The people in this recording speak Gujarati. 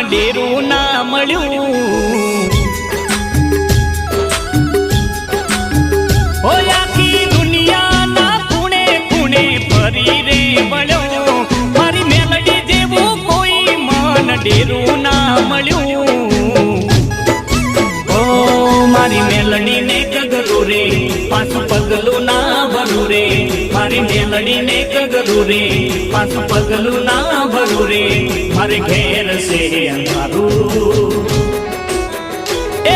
ડેરું ના મળ્યું હોય આખી દુનિયાના ખૂણે ખૂણે ફરી રે મળ્યો મારી મેલડી જેવું કોઈ મન ડેરું ના મળ્યું ઓ મારી મેલડી ને કગરું રે પાછું પગલું ના ભરું રે મારી મેલડી ને કગરું રે પાછું પગલું ના ભરું રે મારે ઘેર છે અંધારું એ